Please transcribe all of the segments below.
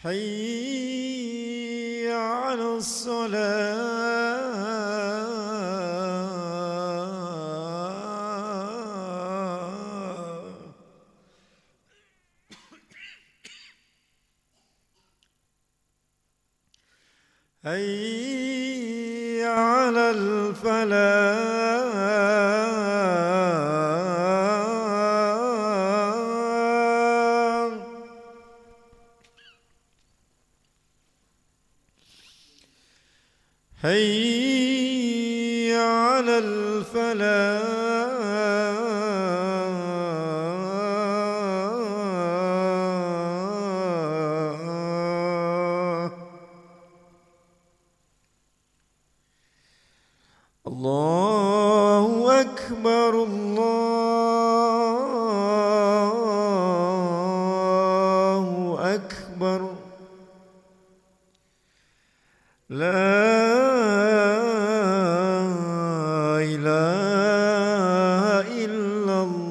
حي على الصلاة. حي على الفلاح. حي على الفلاح. الله أكبر، الله أكبر. لا إله إلا الله.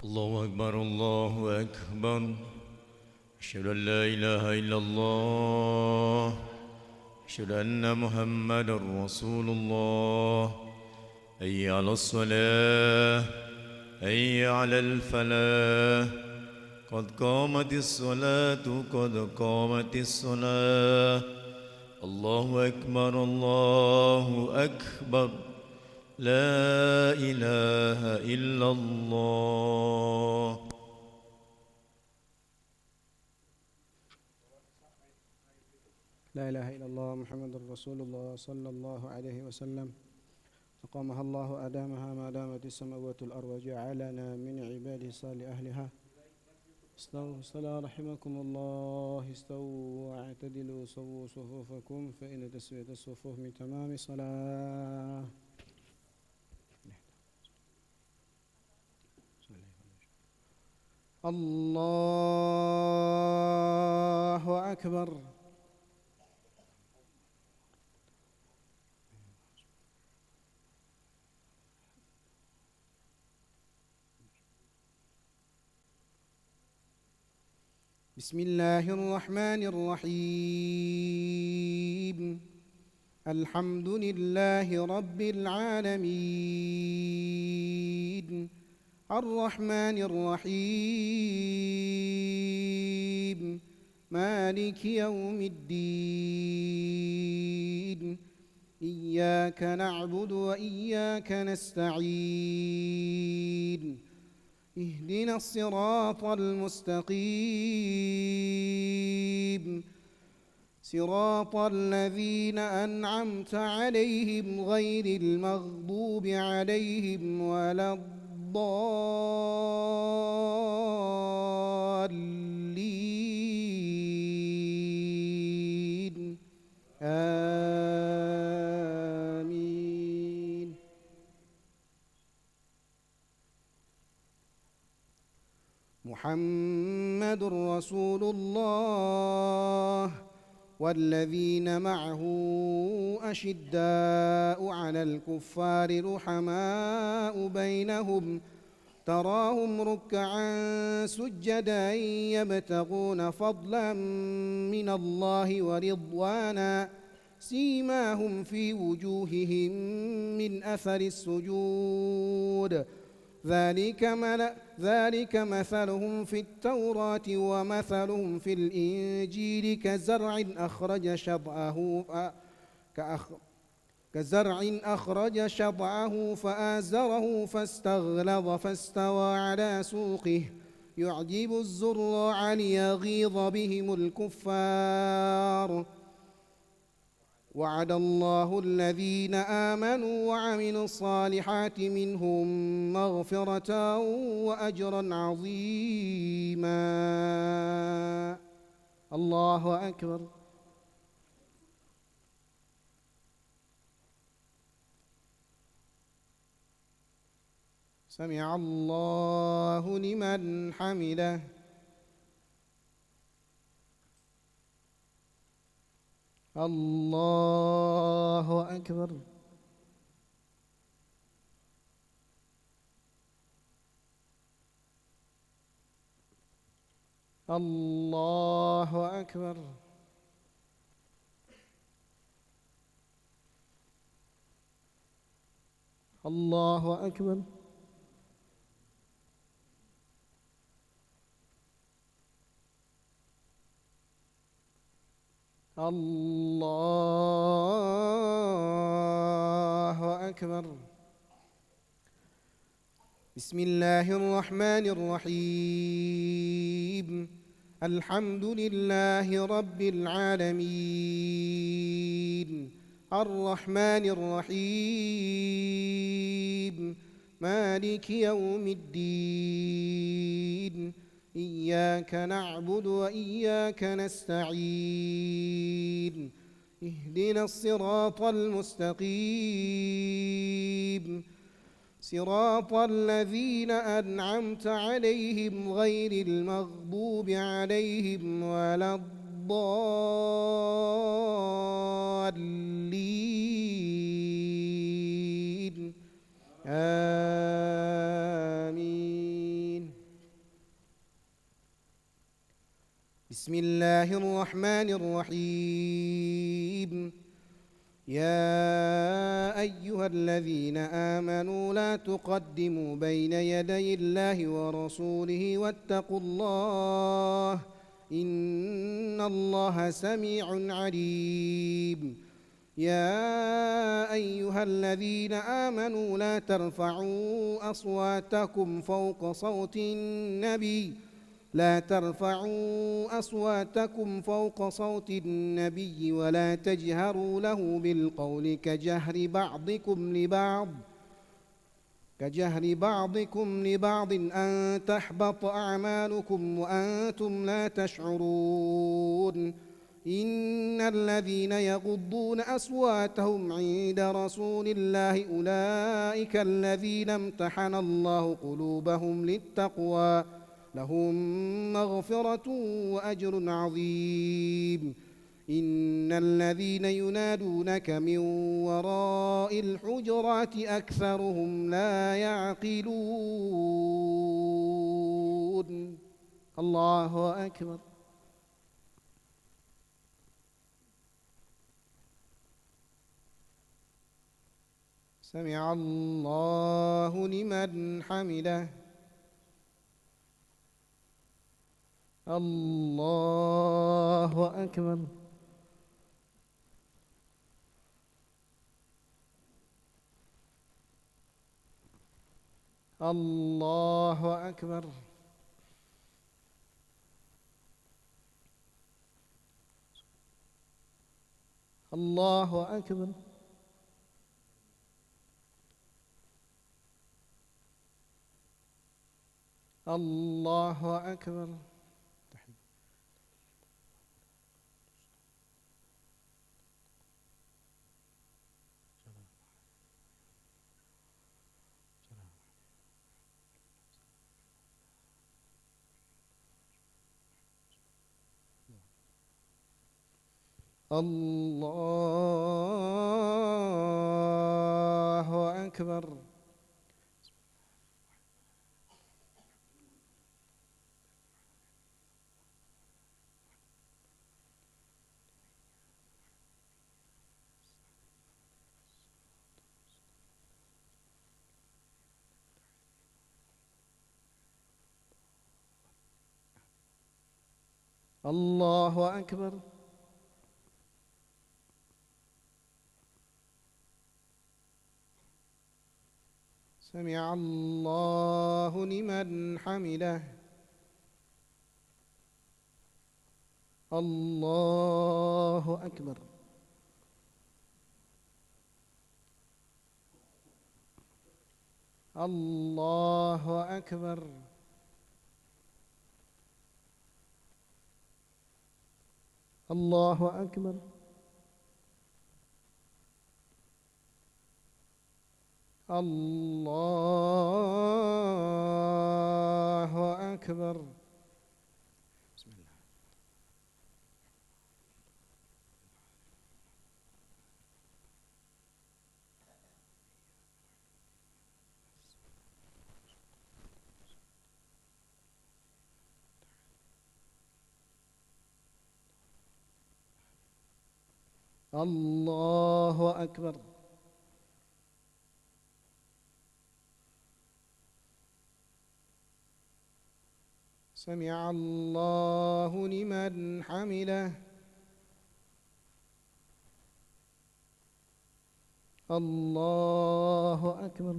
الله أكبر الله أكبر. أشهد أن لا إله إلا الله. أشهد أن محمدا رسول الله. حي على الصلاة، حي على الفلاح، قد قامت الصلاة قد قامت الصلاة. الله أكبر الله أكبر. لا إله إلا الله. لا إله إلا الله محمد رسول الله صلى الله عليه وسلم. أقامها الله أدامها ما دامت السماوات والأرض وجعلنا من عباده صالح أهلها. استووا الصلاة رحمكم الله. استووا واعتدلوا سووا صفوفكم فإن تسوية الصفوف من تمام الصلاة. الله أكبر. بسم الله الرحمن الرحيم. الحمد لله رب العالمين، الرحمن الرحيم، مالك يوم الدين. إياك نعبد وإياك نستعين. اهدنا الصراط المستقيم، صراط الذين أنعمت عليهم غير المغضوب عليهم ولا الضالين. آمين. محمد رسول الله والذين معه أشداء على الكفار رحماء بينهم، تراهم ركعا سجدا يبتغون فضلا من الله ورضوانا، سيماهم في وجوههم من أثر السجود، ذلك مثلهم في التوراة ومثلهم في الإنجيل كزرع أخرج شطأه فآزره فاستغلظ فاستوى على سوقه يعجب الزراع ليغيظ بهم الكفار. وعد الله الذين آمنوا وعملوا الصالحات منهم مغفرة وأجرا عظيما. الله أكبر. سمع الله لمن حمده. الله أكبر. الله أكبر. الله أكبر. الله أكبر. بسم الله الرحمن الرحيم. الحمد لله رب العالمين، الرحمن الرحيم، مالك يوم الدين. إياك نعبد وإياك نستعين. اهدنا الصراط المستقيم، صراط الذين أنعمت عليهم غير المغضوب عليهم ولا الضالين. آمين. بسم الله الرحمن الرحيم. يا أيها الذين آمنوا لا تقدموا بين يدي الله ورسوله واتقوا الله إن الله سميع عليم. يا أيها الذين آمنوا لا ترفعوا أصواتكم فوق صوت النبي ولا تجهروا له بالقول كجهر بعضكم لبعض أن تحبط أعمالكم وأنتم لا تشعرون. إن الذين يغضون أصواتهم عند رسول الله أولئك الذين امتحن الله قلوبهم للتقوى لهم مغفرة وأجر عظيم. إن الذين ينادونك من وراء الحجرات أكثرهم لا يعقلون. الله أكبر. سمع الله لمن حمده. الله أكبر. الله أكبر. الله أكبر. الله أكبر. الله أكبر. الله أكبر. سمع الله لمن حمده. الله أكبر. الله أكبر. الله أكبر. الله أكبر. بسم الله. الله أكبر. سمع الله لمن حمده. الله أكبر.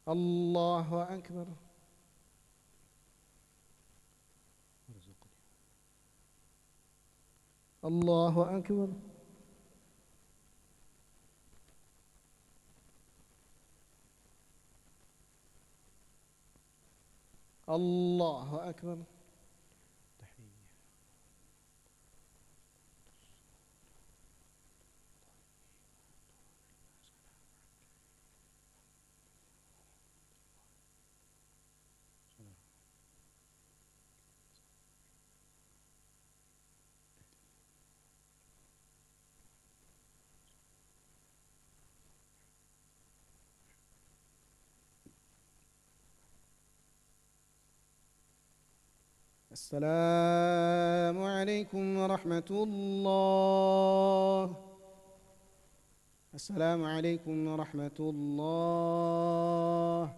الله أكبر. الله أكبر. الله أكبر. السلام عليكم ورحمة الله. السلام عليكم ورحمة الله.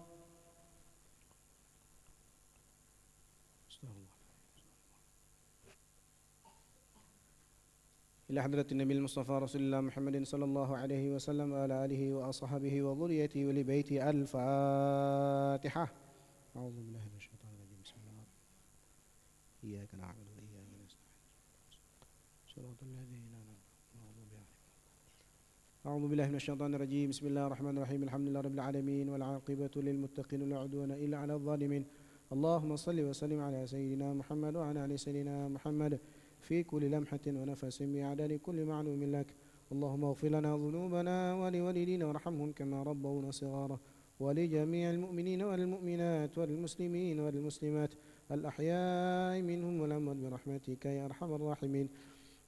إلى حضرة النبي المصطفى رسول الله محمد صلى الله عليه وسلم وعلى آله وأصحابه وذريته ولبيته الفاتحة. أعوذ بالله من الشيطان الرجيم. بسم الله إياك نعبد وإياك نستعين صراط الذين أنعمت عليهم. أعوذ بالله من الشيطان الرجيم. بسم الله الرحمن الرحيم. الحمد لله رب العالمين والعاقبة للمتقين ولا عدوان إلا على الظالمين. اللهم صل وسلم على سيدنا محمد وعلى آل سيدنا محمد في كل لمحة ونفس بعدد كل معلوم لك. اللهم اغفر لنا ذنوبنا ولوالدينا وارحمهم كما ربونا صغارا، ولجميع المؤمنين والمؤمنات والمسلمين والمسلمات الأحياء منهم والأموات برحمتك يا أرحم الراحمين.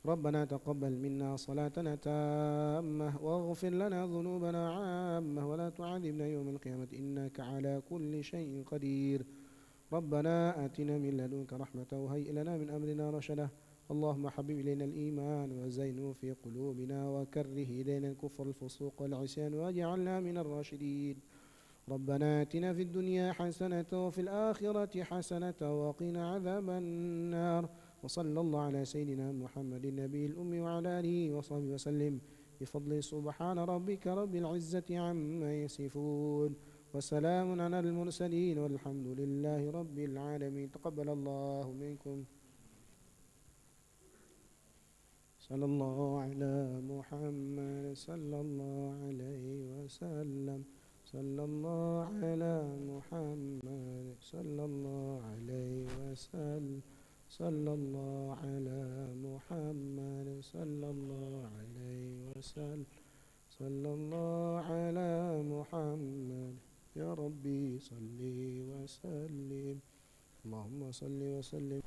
ربنا تقبل منا صلاتنا تامة واغفر لنا ذنوبنا عامة ولا تعذبنا يوم القيامة إنك على كل شيء قدير. ربنا آتنا من لدنك رحمة وهيئ لنا من أمرنا رشدا. اللهم حبب إلينا الإيمان وزينه في قلوبنا وكره إلينا الكفر الفسوق والعصيان واجعلنا من الراشدين. ربنا آتنا في الدنيا حسنة وفي الآخرة حسنة وقنا عذاب النار. وصلى الله على سيدنا محمد النبي الأمي وعلى آله وصحبه وسلم بفضل سبحان ربك رب العزة عما يصفون وسلام على المرسلين والحمد لله رب العالمين. تقبل الله منكم. صلى الله على محمد صلى الله عليه وسلم. صلى الله على محمد صلى الله عليه وسلم. صلى الله على محمد صلى الله عليه وسلم. صلى الله على محمد يا ربي صل وسلم. اللهم صل وسلم